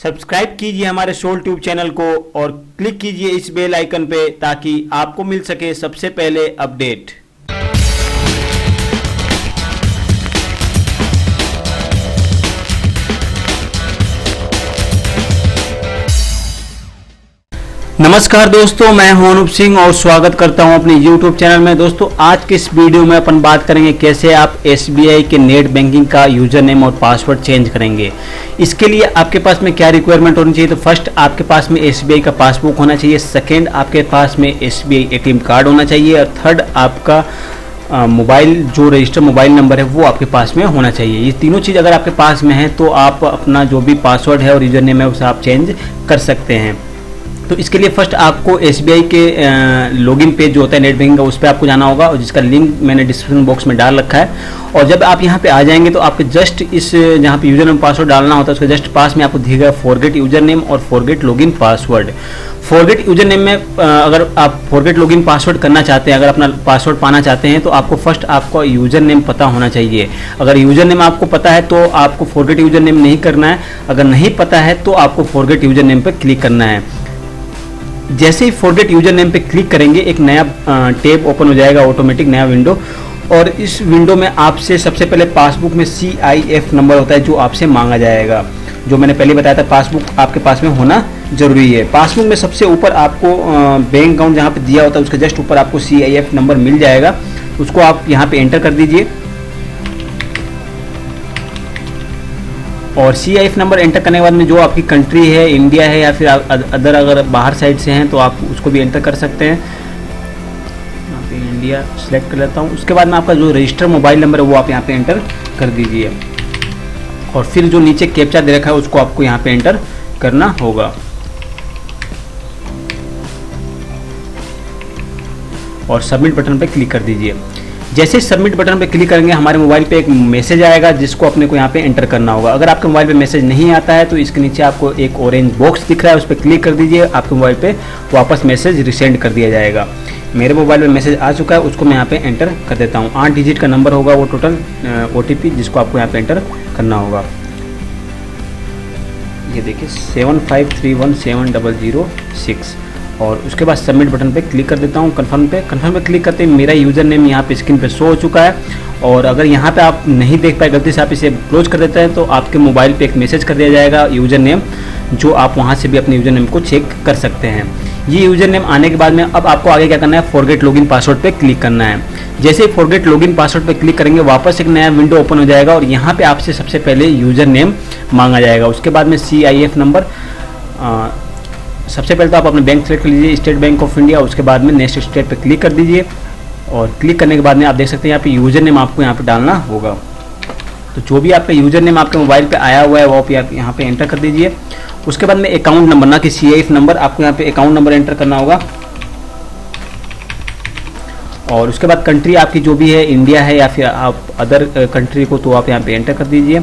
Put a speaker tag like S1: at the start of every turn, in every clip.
S1: Subscribe कीजिए हमारे soul tube channel को और क्लिक कीजिए इस बेल आइकन पे ताकि आपको मिल सके सबसे पहले अपडेट। नमस्कार दोस्तों, मैं हूं अनूप सिंह और स्वागत करता हूं अपने YouTube चैनल में। दोस्तों, आज के इस वीडियो में अपन बात करेंगे कैसे आप SBI के नेट बैंकिंग का यूजर नेम और पासवर्ड चेंज करेंगे। इसके लिए आपके पास में क्या रिक्वायरमेंट होनी चाहिए? तो फर्स्ट आपके पास में SBI का पासबुक होना चाहिए, सेकेंड आपके पास में SBI ATM कार्ड होना चाहिए और थर्ड आपका मोबाइल जो रजिस्टर मोबाइल नंबर है वो आपके पास में होना चाहिए। ये तीनों चीज़ अगर आपके पास में है तो आप अपना जो भी पासवर्ड है और यूजर नेम है उसे आप चेंज कर सकते हैं। तो इसके लिए फर्स्ट आपको SBI के लॉगिन पेज जो होता है नेट बैंकिंग का, उस पर आपको जाना होगा और जिसका लिंक मैंने डिस्क्रिप्शन बॉक्स में डाल रखा है। और जब आप यहाँ पे आ जाएंगे तो आपके जस्ट इस जहाँ पे यूजर नेम पासवर्ड डालना होता है उसके जस्ट पास में आपको दिखेगा फॉरगेट यूजर नेम और forget login password. Forget user name में अगर आप फॉरगेट लॉगिन पासवर्ड करना चाहते हैं, अगर अपना पासवर्ड पाना चाहते हैं तो आपको फर्स्ट आपका यूजर नेम पता होना चाहिए। अगर यूजर नेम आपको पता है तो आपको फॉरगेट यूजर नेम नहीं करना है, अगर नहीं पता है तो आपको फॉरगेट यूजर नेम पर क्लिक करना है। जैसे ही फॉरगेट यूजर नेम पे क्लिक करेंगे एक नया टैब ओपन हो जाएगा, ऑटोमेटिक नया विंडो। और इस विंडो में आपसे सबसे पहले पासबुक में CIF नंबर होता है जो आपसे मांगा जाएगा। जो मैंने पहले बताया था पासबुक आपके पास में होना जरूरी है। पासबुक में सबसे ऊपर आपको बैंक अकाउंट जहाँ पे दिया होता है उसके जस्ट ऊपर आपको CIF नंबर मिल जाएगा, उसको आप यहाँ पे एंटर कर दीजिए। और CIF नंबर एंटर करने के बाद में जो आपकी कंट्री है, इंडिया है या फिर अदर अगर बाहर साइड से हैं तो आप उसको भी एंटर कर सकते हैं। यहाँ पे इंडिया सेलेक्ट कर लेता हूँ। उसके बाद में आपका जो रजिस्टर मोबाइल नंबर है वो आप यहाँ पे एंटर कर दीजिए और फिर जो नीचे कैप्चा दे रखा है उसको आपको यहाँ पे एंटर करना होगा और सबमिट बटन पे क्लिक कर दीजिए। जैसे सबमिट बटन पे क्लिक करेंगे हमारे मोबाइल पे एक मैसेज आएगा जिसको अपने को यहाँ पे एंटर करना होगा। अगर आपके मोबाइल पे मैसेज नहीं आता है तो इसके नीचे आपको एक ऑरेंज बॉक्स दिख रहा है, उस पर क्लिक कर दीजिए, आपके मोबाइल पे वापस मैसेज रिसेंड कर दिया जाएगा। मेरे मोबाइल में मैसेज आ चुका है, उसको मैं यहाँ पे एंटर कर देता हूँ। 8 डिजिट का नंबर होगा वो टोटल OTP जिसको आपको यहाँ पे एंटर करना होगा। ये देखिए 75317006 और उसके बाद सबमिट बटन पे क्लिक कर देता हूँ। कंफर्म पे क्लिक करते ही मेरा यूज़र नेम यहाँ पे स्क्रीन पे शो हो चुका है। और अगर यहाँ पे आप नहीं देख पाए, गलती से आप इसे क्लोज कर देते हैं तो आपके मोबाइल पे एक मैसेज कर दिया जाएगा यूज़र नेम, जो आप वहाँ से भी अपने यूज़र नेम को चेक कर सकते हैं। ये यूज़र नेम आने के बाद में अब आपको आगे क्या करना है, फॉरगेट लॉगिन पासवर्ड पे क्लिक करना है। जैसे ही फॉरगेट लॉगिन पासवर्ड पे क्लिक करेंगे वापस एक नया विंडो ओपन हो जाएगा और यहाँ पे आपसे सबसे पहले यूज़र नेम मांगा जाएगा। उसके बाद में CIF नंबर, सबसे पहले तो आप अपने बैंक सेलेक्ट कर लीजिए, स्टेट बैंक ऑफ इंडिया। उसके बाद में नेक्स्ट स्टेट पे क्लिक कर दीजिए और क्लिक करने के बाद में आप देख सकते हैं यहाँ पे यूज़र नेम आपको यहाँ पे डालना होगा। तो जो भी आपका यूज़र नेम आपके मोबाइल पे आया हुआ है वो आप यहाँ पे एंटर कर दीजिए। उसके बाद में अकाउंट नंबर, ना कि CIF नंबर, आपको यहाँ पे अकाउंट नंबर एंटर करना होगा। और उसके बाद कंट्री आपकी जो भी है, इंडिया है या फिर आप अदर कंट्री को, तो आप यहाँ पे एंटर कर दीजिए।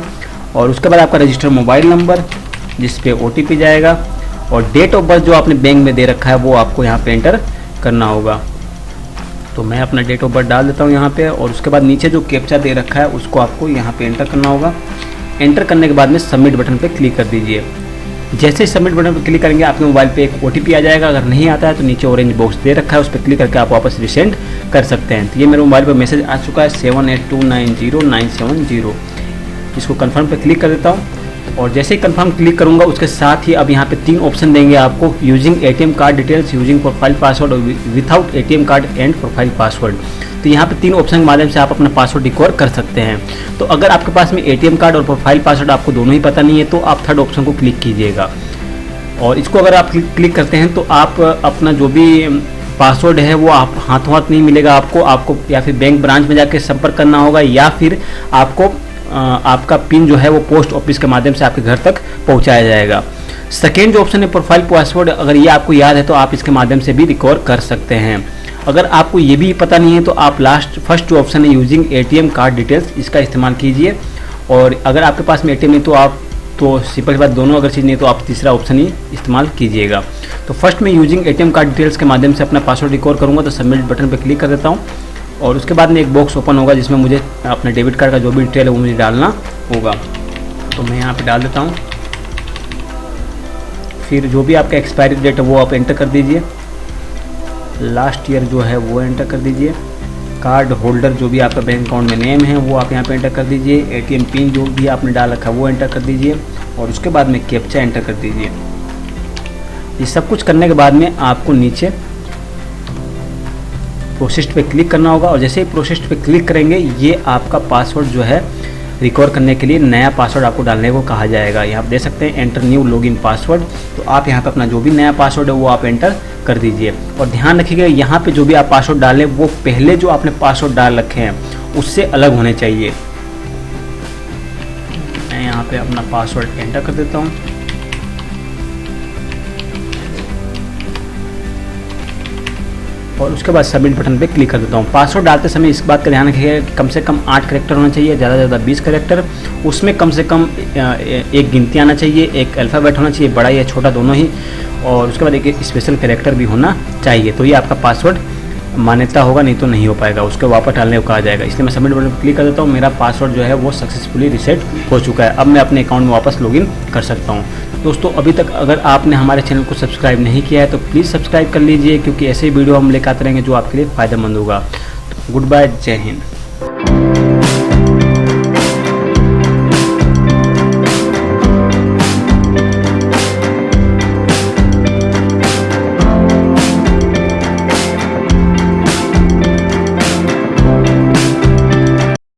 S1: और उसके बाद आपका रजिस्टर मोबाइल नंबर जिस पे OTP जाएगा और डेट ऑफ बर्थ जो आपने बैंक में दे रखा है वो आपको यहाँ पे एंटर करना होगा। तो मैं अपना डेट ऑफ बर्थ डाल देता हूँ यहाँ पे और उसके बाद नीचे जो कैप्चा दे रखा है उसको आपको यहाँ पे एंटर करना होगा। एंटर करने के बाद में सबमिट बटन पे क्लिक कर दीजिए। जैसे ही सबमिट बटन पर क्लिक करेंगे आपके मोबाइल पे एक OTP आ जाएगा। अगर नहीं आता है तो नीचे ऑरेंज बॉक्स दे रखा है, उस पर क्लिक करके आप वापस रिसेंड कर सकते हैं। तो ये मेरे मोबाइल पर मैसेज आ चुका है 78290970। इसको कन्फर्म पे क्लिक कर देता हूँ और जैसे ही कंफर्म क्लिक करूंगा उसके साथ ही अब यहाँ पे 3 ऑप्शन देंगे आपको, using ATM card details, using profile password और without ATM card and profile password. तो यहाँ पे 3 ऑप्शन के माध्यम से आप अपना पासवर्ड रिकवर कर सकते हैं। तो अगर आपके पास में ATM कार्ड और प्रोफाइल पासवर्ड आपको दोनों ही पता नहीं है तो आप थर्ड ऑप्शन को क्लिक कीजिएगा। और इसको अगर आप क्लिक करते हैं तो आप अपना जो भी पासवर्ड है वो आप हाथों हाथ नहीं मिलेगा आपको या फिर बैंक ब्रांच में जाके संपर्क करना होगा या फिर आपको आपका पिन जो है वो पोस्ट ऑफिस के माध्यम से आपके घर तक पहुंचाया जाएगा। सेकेंड जो ऑप्शन है प्रोफाइल पासवर्ड, अगर ये आपको याद है तो आप इसके माध्यम से भी रिकवर कर सकते हैं। अगर आपको ये भी पता नहीं है तो आप फर्स्ट जो ऑप्शन है यूजिंग ATM कार्ड डिटेल्स, इसका इस्तेमाल कीजिए। और अगर आपके पास में ATM नहीं तो आप तो सिंपल सी बात, दोनों अगर चीज़ नहीं तो आप तीसरा ऑप्शन ही इस्तेमाल कीजिएगा। तो फर्स्ट में यूजिंग ATM कार्ड डिटेल्स के माध्यम से अपना पासवर्ड रिकवर करूँगा तो सबमिट बटन पर क्लिक कर देता हूँ और उसके बाद में एक बॉक्स ओपन होगा जिसमें मुझे अपने डेबिट कार्ड का जो भी डिटेल है वो मुझे डालना होगा। तो मैं यहाँ पे डाल देता हूँ फिर जो भी आपका एक्सपायरी डेट है वो आप एंटर कर दीजिए, लास्ट ईयर जो है वो एंटर कर दीजिए, कार्ड होल्डर जो भी आपका बैंक अकाउंट में नेम है वो आप यहाँ पे एंटर कर दीजिए, एटीएम पिन जो भी आपने डाल रखा है वो एंटर कर दीजिए और उसके बाद में कैप्चा एंटर कर दीजिए। ये सब कुछ करने के बाद में आपको नीचे प्रोसेस्ड पे क्लिक करना होगा और जैसे ही प्रोसेस्ड पे क्लिक करेंगे ये आपका पासवर्ड जो है रिकवर करने के लिए नया पासवर्ड आपको डालने को कहा जाएगा। यहाँ आप दे सकते हैं एंटर न्यू लॉगिन पासवर्ड, तो आप यहाँ पे अपना जो भी नया पासवर्ड है वो आप एंटर कर दीजिए और ध्यान रखिएगा यहाँ पे जो भी आप पासवर्ड डालें वो पहले जो आपने पासवर्ड डाल रखे हैं उससे अलग होने चाहिए। मैं यहाँ पे अपना पासवर्ड एंटर कर देता हूँ और उसके बाद सबमिट बटन पे क्लिक कर देता हूँ। पासवर्ड डालते समय इस बात का ध्यान रखिएगा कम से कम 8 कैरेक्टर होना चाहिए, ज़्यादा से ज़्यादा 20 कैरेक्टर, उसमें कम से कम एक गिनती आना चाहिए, एक अल्फ़ाबेट होना चाहिए, बड़ा या छोटा दोनों ही, और उसके बाद एक स्पेशल कैरेक्टर भी होना चाहिए। तो ये आपका पासवर्ड मान्यता होगा, नहीं तो नहीं हो पाएगा, उसके वापस डालने को कहा जाएगा। इसलिए मैं सबमिट बटन पर क्लिक कर देता हूँ। मेरा पासवर्ड जो है वो सक्सेसफुली रीसेट हो चुका है। अब मैं अपने अकाउंट में वापस लॉगिन कर सकता हूँ। दोस्तों अभी तक अगर आपने हमारे चैनल को सब्सक्राइब नहीं किया है तो प्लीज़ सब्सक्राइब कर लीजिए, क्योंकि ऐसे ही वीडियो हम लेकर आते रहेंगे जो आपके लिए फ़ायदेमंद होगा। गुड बाय, जय हिंद।